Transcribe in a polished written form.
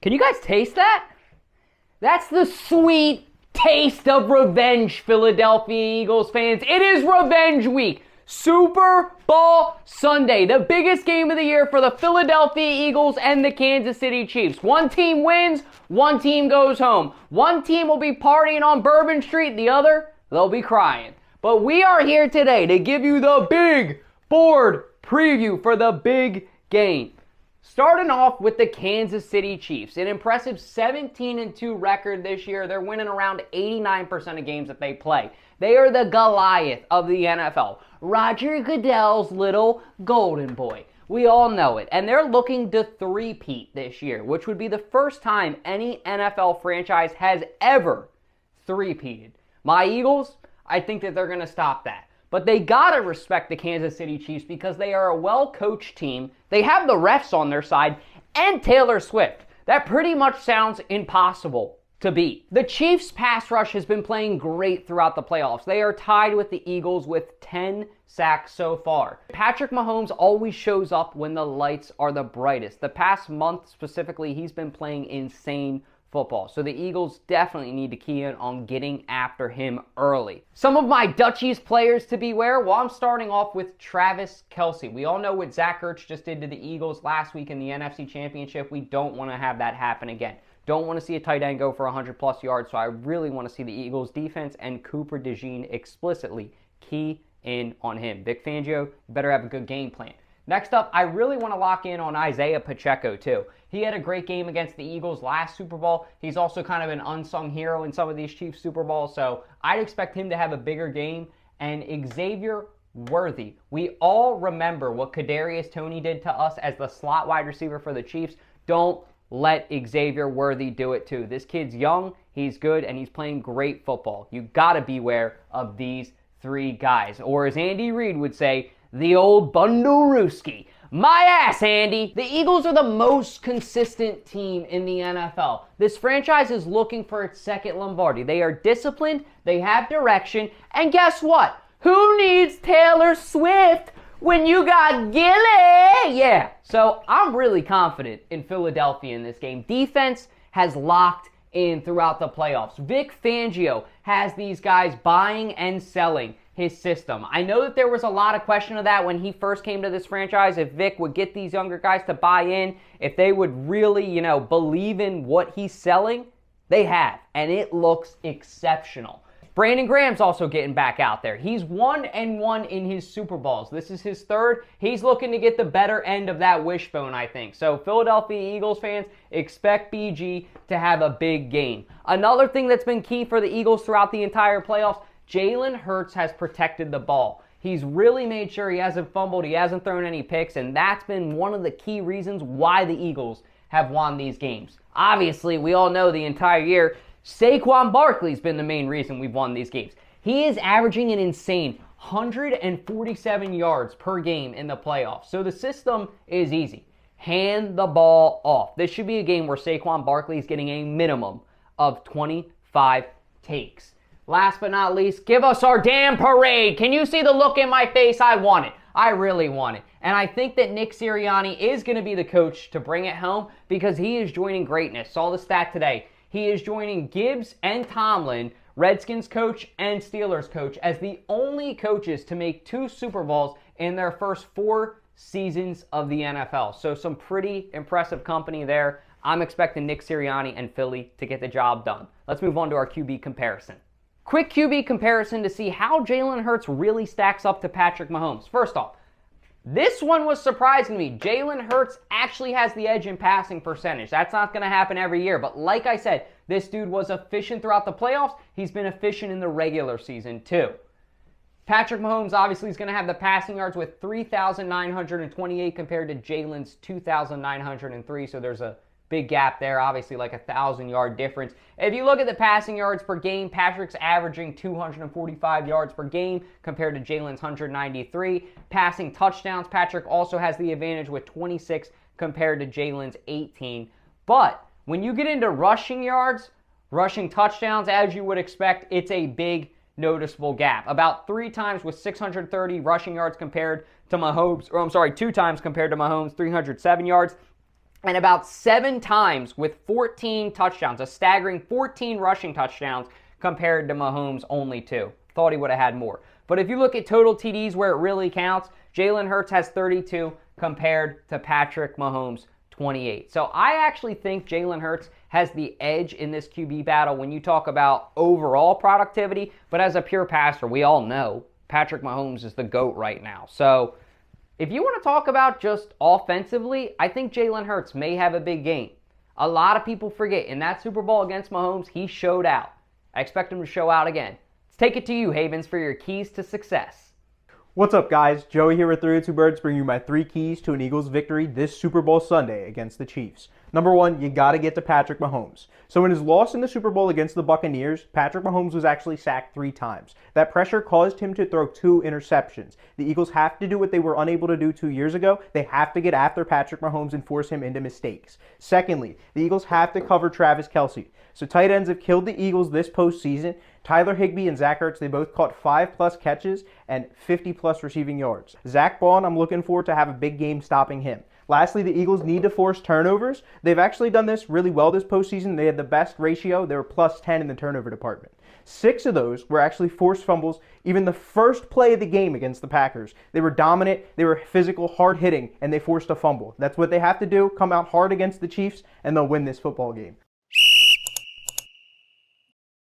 Can you guys taste that? That's the sweet taste of revenge, Philadelphia Eagles fans. It is revenge week. Super Bowl Sunday, the biggest game of the year for the Philadelphia Eagles and the Kansas City Chiefs. One team wins, one team goes home. One team will be partying on Bourbon Street, the other, they'll be crying. But we are here today to give you the big board preview for the big game. Starting off with the Kansas City Chiefs, an impressive 17-2 record this year. They're winning around 89% of games that they play. They are the Goliath of the NFL. Roger Goodell's little golden boy. We all know it. And they're looking to three-peat this year, which would be the first time any NFL franchise has ever three-peated. My Eagles, I think that they're going to stop that. But they got to respect the Kansas City Chiefs because they are a well-coached team. They have the refs on their side and Taylor Swift. That pretty much sounds impossible to beat. The Chiefs' pass rush has been playing great throughout the playoffs. They are tied with the Eagles with 10 sacks so far. Patrick Mahomes always shows up when the lights are the brightest. The past month specifically, he's been playing insane football. So the Eagles definitely need to key in on getting after him early. Some of my Dutchy's players to beware, well, I'm starting off with Travis Kelce. We all know what Zach Ertz just did to the Eagles last week in the NFC Championship. We don't want to have that happen again. Don't want to see a tight end go for 100-plus yards, so I really want to see the Eagles defense and Cooper DeJean explicitly key in on him. Vic Fangio, you better have a good game plan. Next up, I really want to lock in on Isaiah Pacheco, too. He had a great game against the Eagles last Super Bowl. He's also kind of an unsung hero in some of these Chiefs Super Bowls, so I'd expect him to have a bigger game. And Xavier Worthy. We all remember what Kadarius Toney did to us as the slot wide receiver for the Chiefs. Don't let Xavier Worthy do it, too. This kid's young, he's good, and he's playing great football. You got to beware of these three guys. Or as Andy Reid would say, the old Bundle-Rooski. My ass, Andy. The Eagles are the most consistent team in the NFL. This franchise is looking for its second Lombardi. They are disciplined, they have direction, and guess what? Who needs Taylor Swift when you got Gilly? Yeah, so I'm really confident in Philadelphia in this game. Defense has locked in throughout the playoffs. Vic Fangio has these guys buying and selling his system. I know that there was a lot of question of that when he first came to this franchise, if Vic would get these younger guys to buy in, if they would really, believe in what he's selling. They have, and it looks exceptional. Brandon Graham's also getting back out there. He's 1-1 in his Super Bowls. This is his third. He's looking to get the better end of that wishbone, I think. So Philadelphia Eagles fans, expect BG to have a big game. Another thing that's been key for the Eagles throughout the entire playoffs, Jalen Hurts has protected the ball. He's really made sure he hasn't fumbled, he hasn't thrown any picks, and that's been one of the key reasons why the Eagles have won these games. Obviously, we all know the entire year, Saquon Barkley's been the main reason we've won these games. He is averaging an insane 147 yards per game in the playoffs. So the system is easy. Hand the ball off. This should be a game where Saquon Barkley is getting a minimum of 25 takes. Last but not least, give us our damn parade. Can you see the look in my face? I want it. I really want it. And I think that Nick Sirianni is going to be the coach to bring it home because he is joining greatness. Saw the stat today. He is joining Gibbs and Tomlin, Redskins coach and Steelers coach, as the only coaches to make 2 Super Bowls in their first 4 seasons of the NFL. So some pretty impressive company there. I'm expecting Nick Sirianni and Philly to get the job done. Let's move on to our QB comparison. Quick QB comparison to see how Jalen Hurts really stacks up to Patrick Mahomes. First off, this one was surprising to me. Jalen Hurts actually has the edge in passing percentage. That's not going to happen every year. But like I said, this dude was efficient throughout the playoffs. He's been efficient in the regular season too. Patrick Mahomes obviously is going to have the passing yards with 3,928 compared to Jalen's 2,903. So there's a big gap there, obviously like 1,000-yard difference. If you look at the passing yards per game, Patrick's averaging 245 yards per game compared to Jalen's 193. Passing touchdowns, Patrick also has the advantage with 26 compared to Jalen's 18. But when you get into rushing yards, rushing touchdowns, as you would expect, it's a big noticeable gap. About 3 times with 630 rushing yards compared to Mahomes, 2 times compared to Mahomes, 307 yards. and about 7 times with 14 touchdowns, a staggering 14 rushing touchdowns compared to Mahomes' only 2. Thought he would have had more. But if you look at total TDs where it really counts, Jalen Hurts has 32 compared to Patrick Mahomes' 28. So I actually think Jalen Hurts has the edge in this QB battle when you talk about overall productivity. But as a pure passer, we all know Patrick Mahomes is the GOAT right now. So if you want to talk about just offensively, I think Jalen Hurts may have a big game. A lot of people forget, in that Super Bowl against Mahomes, he showed out. I expect him to show out again. Let's take it to you, Havens, for your keys to success. What's up, guys? Joey here with 302 Birds, bringing you my 3 keys to an Eagles victory this Super Bowl Sunday against the Chiefs. Number 1, you got to get to Patrick Mahomes. So in his loss in the Super Bowl against the Buccaneers, Patrick Mahomes was actually sacked 3 times. That pressure caused him to throw 2 interceptions. The Eagles have to do what they were unable to do 2 years ago. They have to get after Patrick Mahomes and force him into mistakes. Secondly, the Eagles have to cover Travis Kelce. So tight ends have killed the Eagles this postseason. Tyler Higbee and Zach Ertz, they both caught 5+ catches and 50+ receiving yards. Zach Bond, I'm looking forward to have a big game stopping him. Lastly, the Eagles need to force turnovers. They've actually done this really well this postseason. They had the best ratio. They were +10 in the turnover department. 6 of those were actually forced fumbles. Even the first play of the game against the Packers, they were dominant, they were physical, hard-hitting, and they forced a fumble. That's what they have to do, come out hard against the Chiefs, and they'll win this football game.